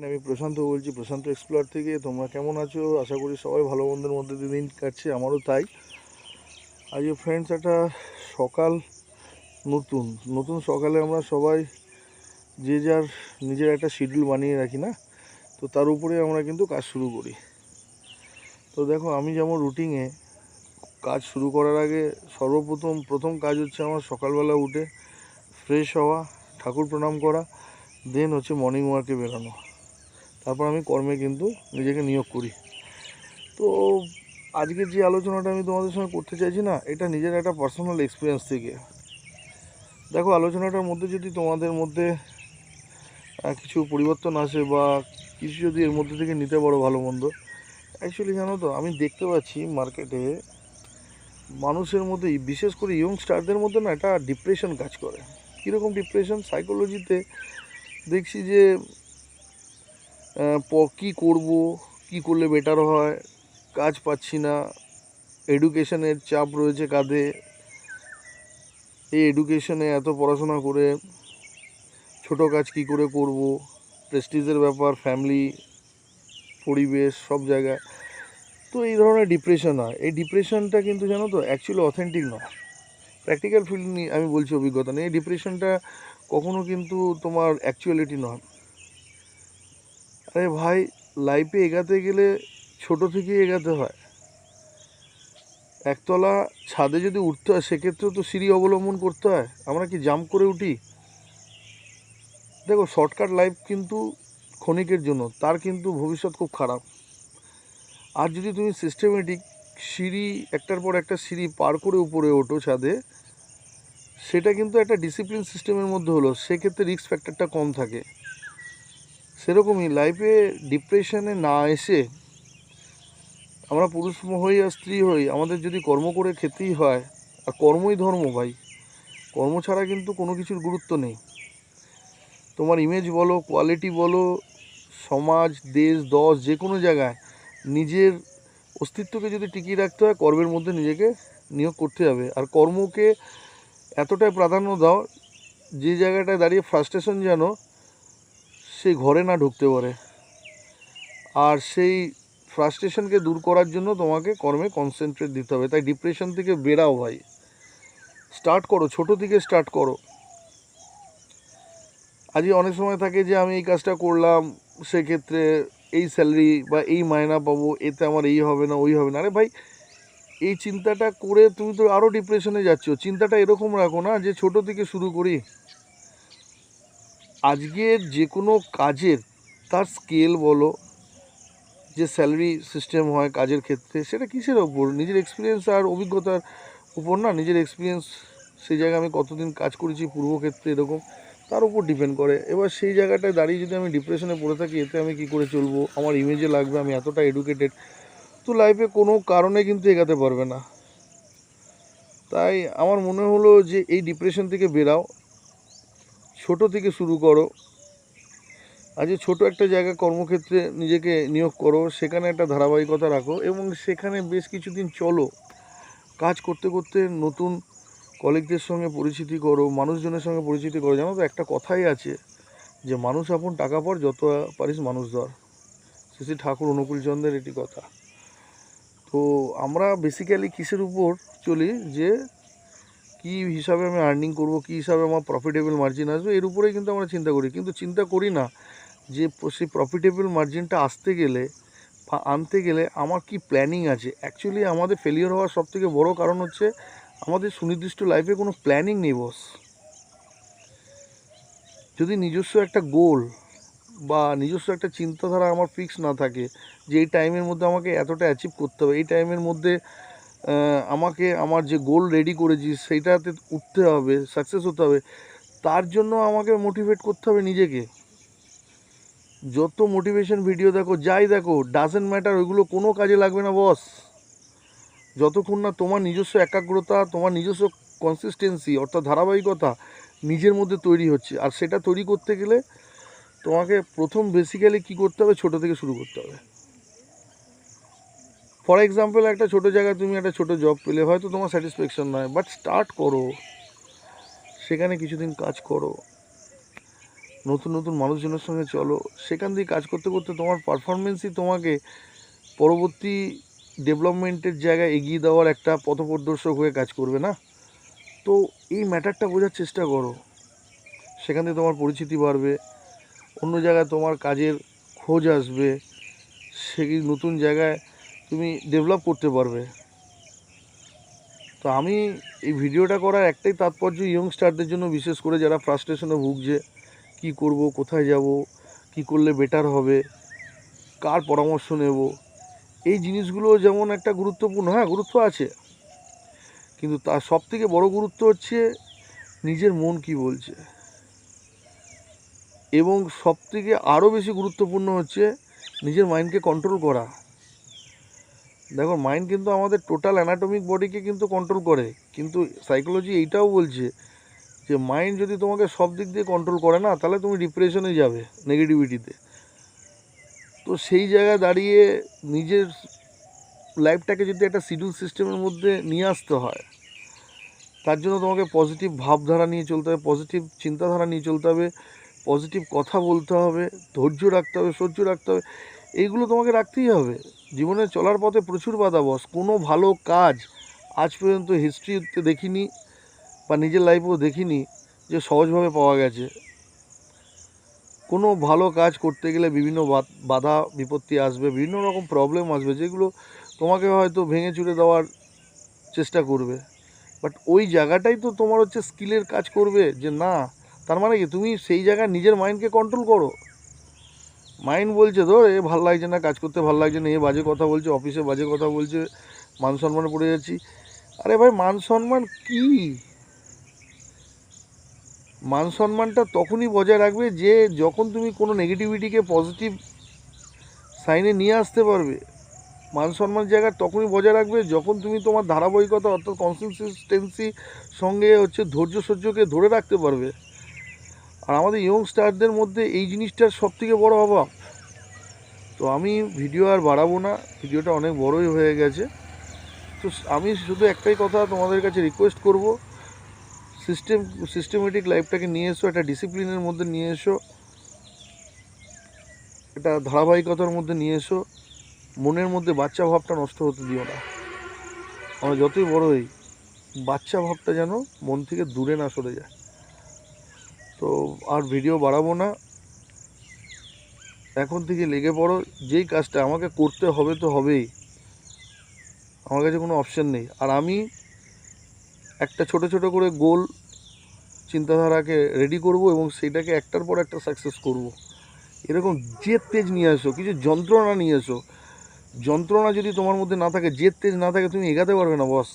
আমি প্রশান্ত বলছি, প্রশান্ত এক্সপ্লোর থেকে। তোমরা কেমন আছো? আশা করি সবাই ভালো মন্দের মধ্যে দিয়ে দিন কাটছে, আমারও তাই। আজকে ফ্রেন্ডস একটা সকাল, নতুন নতুন সকালে আমরা সবাই যে যার নিজের একটা শিডিউল বানিয়ে রাখি না, তো তার উপরে আমরা কিন্তু কাজ শুরু করি। তো দেখো, আমি যেমন রুটিনে কাজ শুরু করার আগে প্রথম কাজ হচ্ছে আমার সকালবেলা উঠে ফ্রেশ হওয়া, ঠাকুর প্রণাম করা, দেন হচ্ছে মর্নিং ওয়াকে বেরোনো। তারপর আমি কর্মে কিন্তু নিজেকে নিয়োগ করি। তো আজকের যে আলোচনাটা আমি তোমাদের সঙ্গে করতে চাইছি না, এটা নিজের একটা পার্সোনাল এক্সপিরিয়েন্স থেকে। দেখো, আলোচনাটার মধ্যে যদি তোমাদের মধ্যে কিছু পরিবর্তন আসে বা কিছু যদি এর মধ্যে থেকে নিতে পারো ভালো মন্দ, অ্যাকচুয়ালি জানো তো, আমি দেখতে পাচ্ছি মার্কেটে মানুষের মধ্যে, বিশেষ করে ইয়ংস্টারদের মধ্যে না, একটা ডিপ্রেশন কাজ করে। কীরকম ডিপ্রেশন? সাইকোলজিতে দেখছি যে কী করব, কী করলে বেটার হয়, কাজ পাচ্ছি না, এডুকেশনের চাপ রয়েছে কাঁধে, এই এডুকেশনে এত পড়াশোনা করে ছোট কাজ কি করে করব, প্রেস্টিজের ব্যাপার, ফ্যামিলি, পরিবেশ, সব জায়গায়। তো এই ধরনের ডিপ্রেশন হয়। এই ডিপ্রেশনটা কিন্তু জানো তো অ্যাকচুয়ালি অথেন্টিক নয়। প্র্যাকটিক্যাল ফিল্ড নিয়ে আমি বলছি, অভিজ্ঞতা নেই। এই ডিপ্রেশনটা কখনো কিন্তু তোমার অ্যাকচুয়ালিটি নয়। আরে ভাই, লাইফে এগাতে গেলে ছোট থেকেই এগাতে হয়। একতলা ছাদে যদি উঠতে হয়, সেক্ষেত্রেও তো সিঁড়ি অবলম্বন করতে হয়। আমরা কি জাম্প করে উঠি? দেখো, শর্টকাট লাইফ কিন্তু ক্ষণিকের জন্য, তার কিন্তু ভবিষ্যৎ খুব খারাপ। আর যদি তুমি সিস্টেমেটিক সিঁড়ি, একটার পর একটা সিঁড়ি পার করে উপরে ওঠো ছাদে, সেটা কিন্তু একটা ডিসিপ্লিন সিস্টেমের মধ্যে হলো, সেক্ষেত্রে রিস্ক ফ্যাক্টরটা কম থাকে। সেরকমই লাইফে ডিপ্রেশনে না এসে, আমরা পুরুষ হই আর স্ত্রী হই, আমাদের যদি কর্ম করে খেতেই হয়, আর কর্মই ধর্ম ভাই, কর্ম ছাড়া কিন্তু কোনো কিছুর গুরুত্ব নেই। তোমার ইমেজ বলো, কোয়ালিটি বলো, সমাজ, দেশ, দশ, যে কোনো জায়গায় নিজের অস্তিত্বকে যদি টিকিয়ে রাখতে হয়, কর্মের মধ্যে নিজেকে নিয়োগ করতে হবে। আর কর্মকে এতটাই প্রাধান্য দাও, যে জায়গাটায় দাঁড়িয়ে ফ্রাস্ট্রেশন যেন সেই ঘরে না ঢুকতে পারে। আর সেই ফ্রাস্ট্রেশনকে দূর করার জন্য তোমাকে কর্মে কনসেন্ট্রেট দিতে হবে। তাই ডিপ্রেশন থেকে বেরাও ভাই, স্টার্ট করো, ছোটো থেকে স্টার্ট করো। আজকে অনেক সময় থাকে যে আমি এই কাজটা করলাম, সেক্ষেত্রে এই স্যালারি বা এই মায়না পাবো, এতে আমার এই হবে না, ওই হবে না। আরে ভাই, এই চিন্তাটা করে তুমি তো আরও ডিপ্রেশনে যাচ্ছ। চিন্তাটা এরকম রাখো না যে ছোটো থেকে শুরু করি। আজকের যে কোনো কাজের তার স্কেল বলো, যে স্যালারি সিস্টেম হয় কাজের ক্ষেত্রে, সেটা কিসের ওপর? নিজের এক্সপিরিয়েন্স আর অভিজ্ঞতার উপর না। নিজের এক্সপিরিয়েন্স, সেই জায়গায় আমি কতদিন কাজ করেছি পূর্বক্ষেত্রে এরকম, তার উপর ডিপেন্ড করে। এবার সেই জায়গাটায় দাঁড়িয়ে যদি আমি ডিপ্রেশনে পড়ে থাকি, এতে আমি কী করে চলবো? আমার ইমেজে লাগবে আমি এতটা এডুকেটেড, তো লাইফে কোনো কারণে কিন্তু এগাতে পারবে না। তাই আমার মনে হলো যে এই ডিপ্রেশন থেকে বেরাও, ছোট থেকে শুরু করো। আজ ছোট একটা জায়গা কর্মক্ষেত্রে নিজেকে নিয়োগ করো, সেখানে একটা ধারাবাহিকতা রাখো এবং সেখানে বেশ কিছুদিন চলো। কাজ করতে করতে নতুন কলিগদের সঙ্গে পরিচিতি করো, মানুষজনের সঙ্গে পরিচিতি করো। জানো তো, একটা কথাই আছে যে মানুষ আপন টাকা পর, যত পারিস মানুষ ধর। শ্রী ঠাকুর অনুকূলচন্দ্রের এটি কথা। তো আমরা বেসিক্যালি কিসের উপর চলি? যে কী হিসাবে আমি আর্নিং করব, কী হিসাবে আমার প্রফিটেবল মার্জিন আসবে, এর উপরেই কিন্তু আমরা চিন্তা করি। কিন্তু চিন্তা করি না যে সেই প্রফিটেবল মার্জিনটা আসতে গেলে বা আনতে গেলে আমার কি প্ল্যানিং আছে। অ্যাকচুয়ালি আমাদের ফেলিওর হওয়ার সবথেকে বড় কারণ হচ্ছে আমাদের সুনির্দিষ্ট লাইফে কোনো প্ল্যানিং নেই বস। যদি নিজস্ব একটা গোল বা নিজস্ব একটা চিন্তাধারা আমার ফিক্স না থাকে, যে এই টাইমের মধ্যে আমাকে এতটা অ্যাচিভ করতে হবে, এই টাইমের মধ্যে আমাকে আমার যে গোল রেডি করেছি সেইটাতে উঠতে হবে, সাকসেস হতে হবে, তার জন্য আমাকে মোটিভেট করতে হবে নিজেকে। যত মোটিভেশন ভিডিও দেখো, যাই দেখো, ডাজেন্ট ম্যাটার, ওইগুলো কোনো কাজে লাগবে না বস, যতক্ষণ না তোমার নিজস্ব একাগ্রতা, তোমার নিজস্ব কনসিস্টেন্সি অর্থাৎ ধারাবাহিকতা নিজের মধ্যে তৈরি হচ্ছে। আর সেটা তৈরি করতে গেলে তোমাকে প্রথম বেসিক্যালি কী করতে হবে? ছোটো থেকে শুরু করতে হবে। ফর এক্সাম্পল, একটা ছোটো জায়গায় তুমি একটা ছোটো জব পেলে, হয়তো তোমার স্যাটিসফ্যাকশন নয়, বাট স্টার্ট করো, সেখানে কিছুদিন কাজ করো, নতুন নতুন মানুষজনের সঙ্গে চলো, সেখান দিয়ে কাজ করতে করতে তোমার পারফরমেন্সই তোমাকে পরবর্তী ডেভেলপমেন্টের জায়গায় এগিয়ে দেওয়ার একটা পথপ্রদর্শক হয়ে কাজ করবে না? তো এই ম্যাটারটা বোঝার চেষ্টা করো, সেখান থেকে তোমার পরিচিতি বাড়বে, অন্য জায়গায় তোমার কাজের খোঁজ আসবে, সেই নতুন জায়গায় তুমি ডেভেলপ করতে পারবে। তো আমি এই ভিডিওটা করার একটাই তাৎপর্য, ইয়ংস্টারদের জন্য, বিশেষ করে যারা ফ্রাস্ট্রেশনে ভুগছে, কি করব, কোথায় যাব, কি করলে বেটার হবে, কার পরামর্শ নেব, এই জিনিসগুলো যেমন একটা গুরুত্বপূর্ণ, হ্যাঁ গুরুত্ব আছে, কিন্তু তার সবথেকে বড় গুরুত্ব হচ্ছে নিজের মন কি বলছে, এবং সবথেকে আরও বেশি গুরুত্বপূর্ণ হচ্ছে নিজের মাইন্ডকে কন্ট্রোল করা। দেখো, মাইন্ড কিন্তু আমাদের টোটাল অ্যানাটমিক বডিকে কিন্তু কন্ট্রোল করে, কিন্তু সাইকোলজি এইটাও বলছে যে মাইন্ড যদি তোমাকে সব দিক দিয়ে কন্ট্রোল করে না, তাহলে তুমি ডিপ্রেশনে যাবে, নেগেটিভিটিতে। তো সেই জায়গায় দাঁড়িয়ে নিজের লাইফটাকে যদি একটা শিডিউল সিস্টেমের মধ্যে নিয়ে আসতে হয়, তার জন্য তোমাকে পজিটিভ ভাবধারা নিয়ে চলতে হবে, পজিটিভ চিন্তাধারা নিয়ে চলতে হবে, পজিটিভ কথা বলতে হবে, ধৈর্য রাখতে হবে, সহ্য রাখতে হবে, এইগুলো তোমাকে রাখতেই হবে। জীবনে চলার পথে প্রচুর বাধা বস, কোনো ভালো কাজ আজ পর্যন্ত হিস্ট্রিতে দেখিনি বা নিজের লাইফেও দেখিনি যে সহজভাবে পাওয়া গেছে। কোনো ভালো কাজ করতে গেলে বিভিন্ন বাধা বিপত্তি আসবে, বিভিন্ন রকম প্রবলেম আসবে, যেগুলো তোমাকে হয়তো ভেঙে চুরে দেওয়ার চেষ্টা করবে। বাট ওই জায়গাটাই তো তোমার হচ্ছে স্কিলের কাজ করবে, যে না, তার মানে কি তুমি সেই জায়গায় নিজের মাইন্ডকে কন্ট্রোল করো। মাইন্ড বলছে ধর এ ভাল লাগছে না, কাজ করতে ভাল লাগছে না, এ বাজে কথা বলছে, অফিসে বাজে কথা বলছে, মান সম্মানে পড়ে যাচ্ছি। আরে ভাই, মান সম্মান কি? মান সম্মানটা তখনই বজায় রাখবে যে যখন তুমি কোনো নেগেটিভিটিকে পজিটিভ সাইনে নিয়ে আসতে পারবে। মান সম্মান জায়গা তখনই বজায় রাখবে যখন তুমি তোমার ধারাবাহিকতা অর্থাৎ কনসিস্টেন্সি সঙ্গে হচ্ছে ধৈর্য সহ্যকে ধরে রাখতে পারবে। আর আমাদের ইয়ংস্টারদের মধ্যে এই জিনিসটার সবথেকে বড় অভাব। তো আমি ভিডিও আর বাড়াবো না, ভিডিওটা অনেক বড়ই হয়ে গেছে। তো আমি শুধু একটাই কথা তোমাদের কাছে রিকোয়েস্ট করব, সিস্টেমেটিক লাইফটাকে নিয়ে এসো, একটা ডিসিপ্লিনের মধ্যে নিয়ে এসো, একটা ধারাবাহিকতার মধ্যে নিয়ে এসো। মনের মধ্যে বাচ্চা ভাবটা নষ্ট হতে দিও না। আমরা যতই বড় হই, বাচ্চা ভাবটা যেন মন থেকে দূরে না সরে যায়। তো আর ভিডিও বাড়াবো না, এখন থেকে লেগে পড়ো। যেই কাজটা আমাকে করতে হবে তো হবেই, আমার কাছে কোনো অপশান নেই। আর আমি একটা ছোট ছোট করে গোল চিন্তাধারাকে রেডি করব এবং সেইটাকে একটার পর একটা সাকসেস করব। এরকম জেদ তেজ নিয়ে এসো, কিছু যন্ত্রণা নিয়ে এসো। যন্ত্রণা যদি তোমার মধ্যে না থাকে, জেদ তেজ না থাকে, তুমি এগাতে পারবে না বস।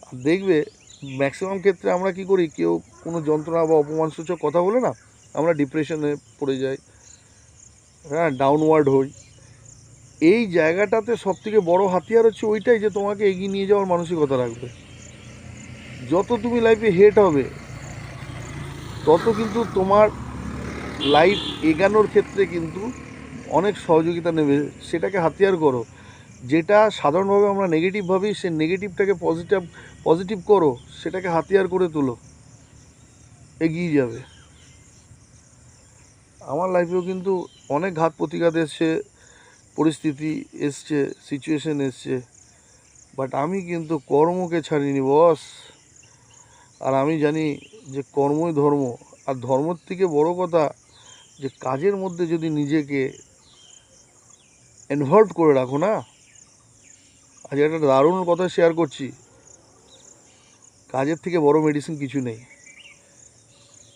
আর দেখবে ম্যাক্সিমাম ক্ষেত্রে আমরা কি করি, কেউ কোনো যন্ত্রণা বা অপমানসূচক কথা বলে না, আমরা ডিপ্রেশনে পড়ে যাই, হ্যাঁ, ডাউনওয়ার্ড হই। এই জায়গাটাতে সবথেকে বড় হাতিয়ার হচ্ছে ওইটাই, যে তোমাকে এগিয়ে নিয়ে যাওয়ার মানসিকতা রাখবে। যত তুমি লাইফে হেড হবে, তত কিন্তু তোমার লাইফ এগানোর ক্ষেত্রে কিন্তু অনেক সহযোগিতা নেবে। সেটাকে হাতিয়ার করো। যেটা সাধারণভাবে আমরা নেগেটিভ ভাবি, সে নেগেটিভটাকে পজিটিভ করো, সেটাকে হাতিয়ার করে তোলো, এগিয়ে যাবে। আমার লাইফেও কিন্তু অনেক ঘাত প্রতিঘাত এসছে, পরিস্থিতি এসছে, সিচুয়েশন এসছে, বাট আমি কিন্তু কর্মকে ছাড়িনি বস। আর আমি জানি যে কর্মই ধর্ম। আর ধর্মের থেকে বড় কথা, যে কাজের মধ্যে যদি নিজেকে ইনভলভ করে রাখো না, আজ একটা দারুণ কথা শেয়ার করছি, কাজের থেকে বড় মেডিসিন কিছু নেই।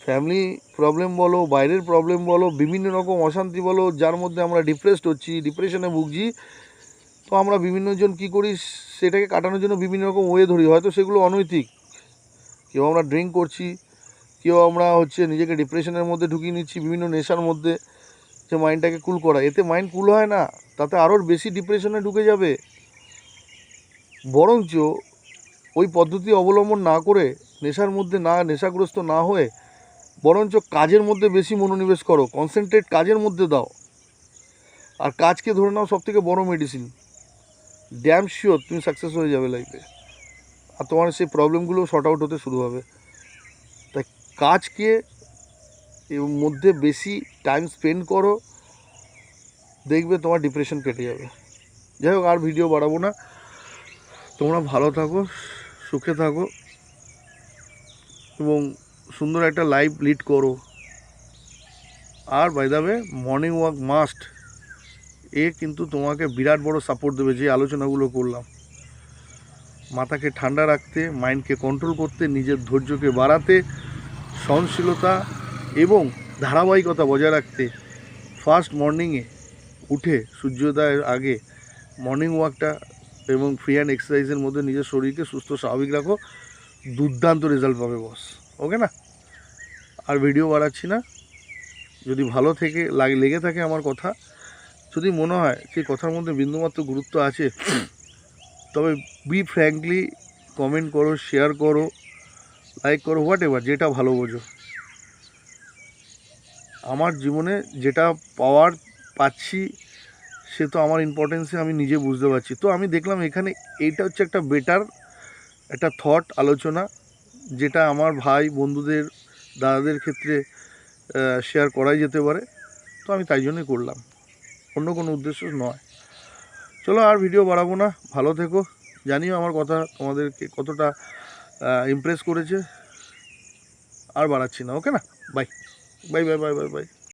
ফ্যামিলি প্রবলেম বলো, বাইরের প্রবলেম বলো, বিভিন্ন রকম অশান্তি বলো, যার মধ্যে আমরা ডিপ্রেসড হচ্ছি, ডিপ্রেশনে ভুগছি, তো আমরা বিভিন্নজন কী করি, সেটাকে কাটানোর জন্য বিভিন্ন রকম ওয়ে ধরি। হয়তো সেগুলো অনৈতিক, কেউ আমরা ড্রিঙ্ক করছি, কেউ আমরা হচ্ছে নিজেকে ডিপ্রেশনের মধ্যে ঢুকিয়ে নিচ্ছি বিভিন্ন নেশার মধ্যে, যে মাইন্ডটাকে কুল করা। এতে মাইন্ড কুল হয় না, তাতে আরও বেশি ডিপ্রেশনে ঢুকে যাবে। বরঞ্চ ওই পদ্ধতি অবলম্বন না করে, নেশার মধ্যে না, নেশাগ্রস্ত না হয়ে, বরঞ্চ কাজের মধ্যে বেশি মনোনিবেশ করো, কনসেন্ট্রেট কাজের মধ্যে দাও। আর কাজকে ধরে নাও সবথেকে বড় মেডিসিন। ড্যাম শিওর তুমি সাকসেস হয়ে যাবে লাইফে, আর তোমার সেই প্রবলেমগুলো শর্ট আউট হতে শুরু হবে। তাই কাজকে এর মধ্যে বেশি টাইম স্পেন্ড করো, দেখবে তোমার ডিপ্রেশন কেটে যাবে। যাই হোক, আর ভিডিও বাড়াবো না। তোমরা ভালো থাকো, সুখে থাকো এবং সুন্দর একটা লাইফ লিড করো। আর by the way, morning walk must. কিন্তু তোমাকে বিরাট বড় সাপোর্ট দেবে যে আলোচনাগুলো করলাম। মাথাকে ঠান্ডা রাখতে, মাইন্ডকে কন্ট্রোল করতে, নিজের ধৈর্যকে বাড়াতে, সহনশীলতা এবং ধারাবাহিকতা বজায় রাখতে ফার্স্ট মর্নিংয়ে উঠে সূর্যোদয়ের আগে মর্নিং ওয়াকটা এবং ফ্রি হ্যান্ড এক্সারসাইজের মধ্যে নিজের শরীরকে সুস্থ স্বাভাবিক রাখো, দুর্দান্ত রেজাল্ট পাবে বস। ওকে না? আর ভিডিও বাড়াচ্ছি না। যদি ভালো থেকে লেগে থাকে আমার কথা, যদি মনে হয় সেই কথার মধ্যে বিন্দুমাত্র গুরুত্ব আছে, তবে বি ফ্র্যাঙ্কলি কমেন্ট করো, শেয়ার করো, লাইক করো, হোয়াট এভার, যেটা ভালো বোঝো। আমার জীবনে যেটা পাচ্ছি সে তো আমার ইম্পর্টেন্সে আমি নিজে বুঝতে পারছি। তো আমি দেখলাম এখানে এইটা হচ্ছে একটা বেটার একটা থট আলোচনা, যেটা আমার ভাই বন্ধুদের দাদাদের ক্ষেত্রে শেয়ার করাই যেতে পারে। তো আমি তাই জন্যই করলাম, অন্য কোনো উদ্দেশ্য নয়। চলো, আর ভিডিও বাড়াবো না। ভালো থেকো। জানিও আমার কথা তোমাদেরকে কতটা ইমপ্রেস করেছে। আর বাড়াচ্ছি না। ওকে না? Bye bye bye bye bye bye.